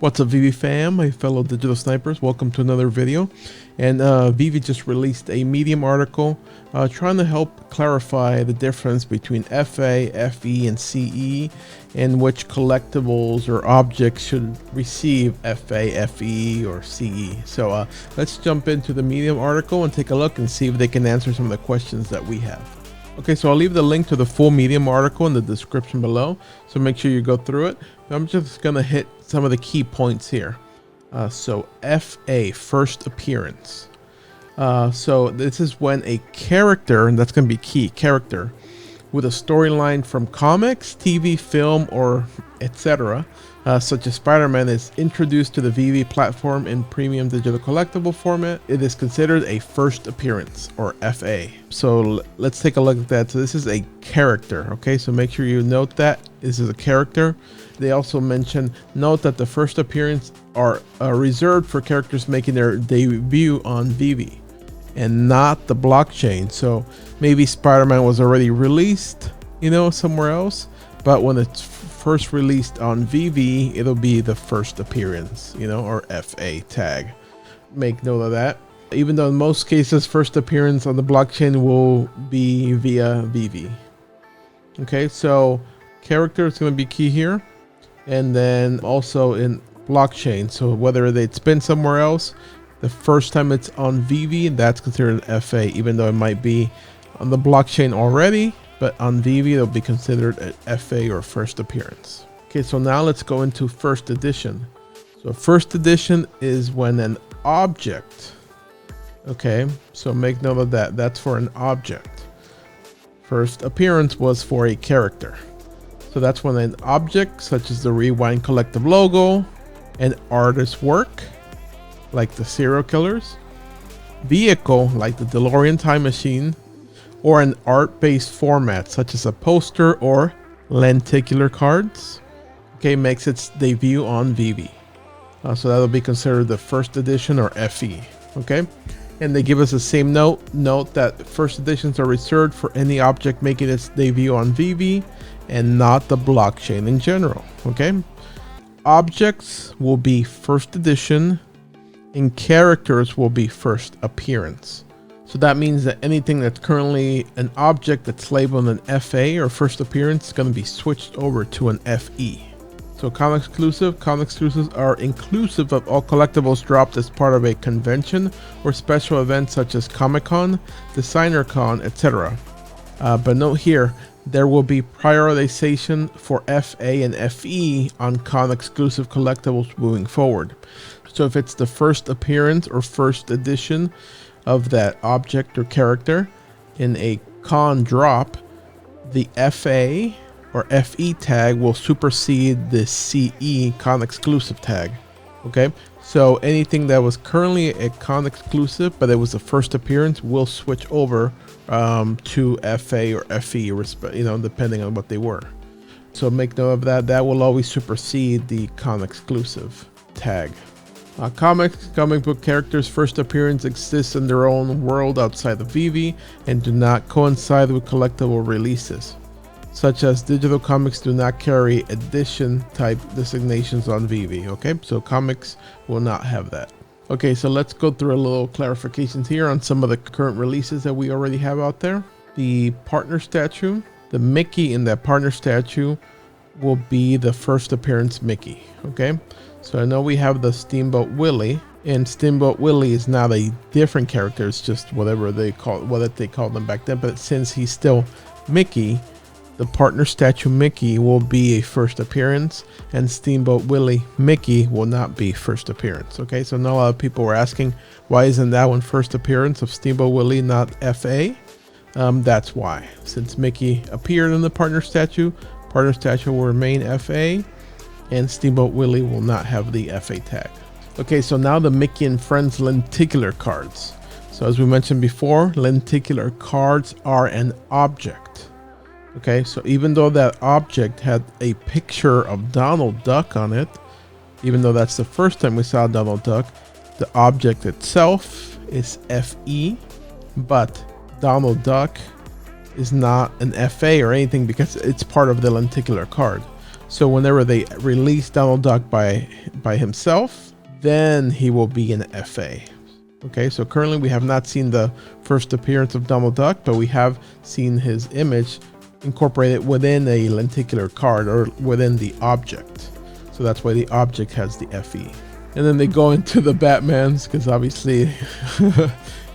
What's up, Veve fam, my fellow digital snipers? Welcome to another video. And Veve just released a Medium article trying to help clarify the difference between FA, FE, and CE, and which collectibles or objects should receive FA, FE, or CE. So let's jump into the Medium article and take a look and see if they can answer some of the questions that we have. Okay, so I'll leave the link to the full Medium article in the description below, so make sure you go through it. I'm just gonna hit some of the key points here. So FA, first appearance. So this is when a character, and that's gonna be key, character, with a storyline from comics, TV, film, or etc., such as Spider-Man, is introduced to the Veve platform in premium digital collectible format. It is considered a first appearance, or FA. So let's take a look at that. So this is a character, okay? So make sure you note that this is a character. They also mention, note that the first appearance are reserved for characters making their debut on Veve and not the blockchain. So maybe Spider-Man was already released, you know, somewhere else, but when it's first released on Veve, it'll be the first appearance, you know, or FA tag. Make note of that. Even though in most cases, first appearance on the blockchain will be via Veve. Okay, so character is going to be key here. And then also in blockchain. So whether it's been somewhere else, the first time it's on Veve, that's considered an FA, even though it might be on the blockchain already. But on Veve, it'll be considered an FA or first appearance. Okay, so now let's go into first edition. So first edition is when an object, okay, so make note of that. That's for an object. First appearance was for a character. So that's when an object, such as the Rewind Collective logo, an artist's work, like the serial killers, vehicle, like the DeLorean time machine, or an art-based format such as a poster or lenticular cards, okay, makes its debut on Veve. So that'll be considered the first edition or FE, okay? And they give us the same note that first editions are reserved for any object making its debut on Veve and not the blockchain in general, okay? Objects will be first edition and characters will be first appearance. So that means that anything that's currently an object that's labeled an FA or first appearance is going to be switched over to an FE. So comic exclusives are inclusive of all collectibles dropped as part of a convention or special event such as Comic-Con, Designer Con, etc. But note here, there will be prioritization for FA and FE on con exclusive collectibles moving forward. So if it's the first appearance or first edition of that object or character in a con drop, the FA or FE tag will supersede the CE con exclusive tag. Okay, so anything that was currently a con exclusive but it was the first appearance will switch over to FA or FE, you know, depending on what they were. So make note of that. That will always supersede the con exclusive tag. Comic book characters' first appearance exists in their own world outside of Veve and do not coincide with collectible releases, such as digital comics do not carry edition type designations on Veve. Okay, so comics will not have that. Okay, so let's go through a little clarifications here on some of the current releases that we already have out there. The partner statue, the Mickey in that partner statue will be the first appearance Mickey. Okay, so I know we have the Steamboat Willie, and Steamboat Willie is not a different character. It's just whatever they call them back then. But since he's still Mickey, the partner statue Mickey will be a first appearance, and Steamboat Willie Mickey will not be first appearance. Okay, so now a lot of people were asking, why isn't that one first appearance of Steamboat Willie, not FA? That's why. Since Mickey appeared in the partner statue will remain FA, and Steamboat Willie will not have the FA tag. Okay, so now the Mickey and Friends lenticular cards. So as we mentioned before, lenticular cards are an object. Okay, so even though that object had a picture of Donald Duck on it, even though that's the first time we saw Donald Duck, the object itself is FE, but Donald Duck is not an FA or anything because it's part of the lenticular card. So whenever they release Donald Duck by himself, then he will be an FA. Okay, so currently we have not seen the first appearance of Donald Duck, but we have seen his image incorporated within a lenticular card or within the object. So that's why the object has the FE. And then they go into the Batmans, because obviously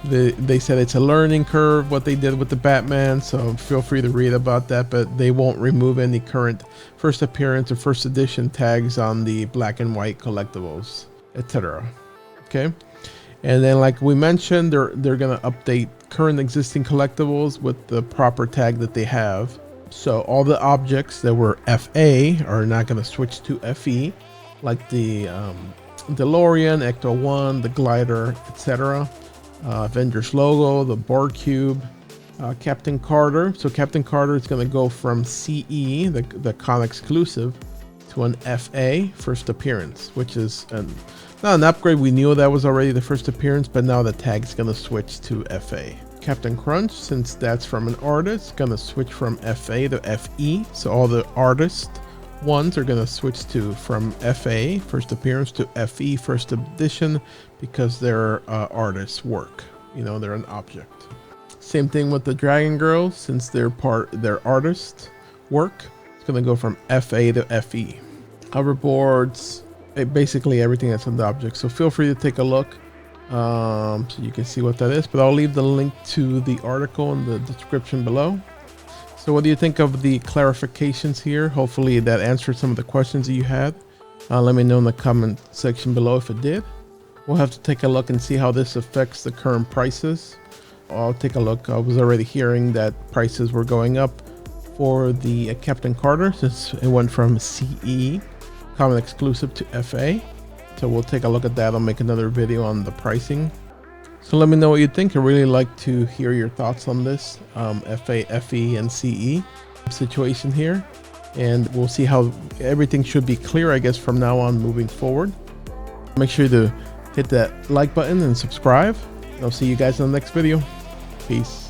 they said it's a learning curve what they did with the Batman, so feel free to read about that, but they won't remove any current first appearance or first edition tags on the black and white collectibles, etc. Okay, and then like we mentioned, they're gonna update current existing collectibles with the proper tag that they have. So all the objects that were FA are not gonna switch to FE, like the DeLorean, Ecto-1, the glider, etc. Avengers logo, the Borg cube, Captain Carter. So Captain Carter is going to go from CE, the Con Exclusive, to an FA, first appearance, which is not an upgrade. We knew that was already the first appearance, but now the tag's going to switch to FA. Captain Crunch, since that's from an artist, going to switch from FA to FE. So all the artist ones are going to switch to from FA, first appearance, to FE, first edition, because they're artists' work. You know, they're an object. Same thing with the Dragon Girls, since they're artist work. It's going to go from FA to FE. Hoverboards, basically everything that's on the object. So feel free to take a look so you can see what that is. But I'll leave the link to the article in the description below. So what do you think of the clarifications here? Hopefully that answered some of the questions that you had. Let me know in the comment section below if it did. We'll have to take a look and see how this affects the current prices. I'll take a look. I was already hearing that prices were going up for the Captain Carter, since it went from CE, Common Exclusive, to FA. So we'll take a look at that. I'll make another video on the pricing. So let me know what you think. I'd really like to hear your thoughts on this FA, FE, and CE situation here. And we'll see how everything should be clear, I guess, from now on moving forward. Make sure to hit that like button and subscribe. I'll see you guys in the next video. Peace.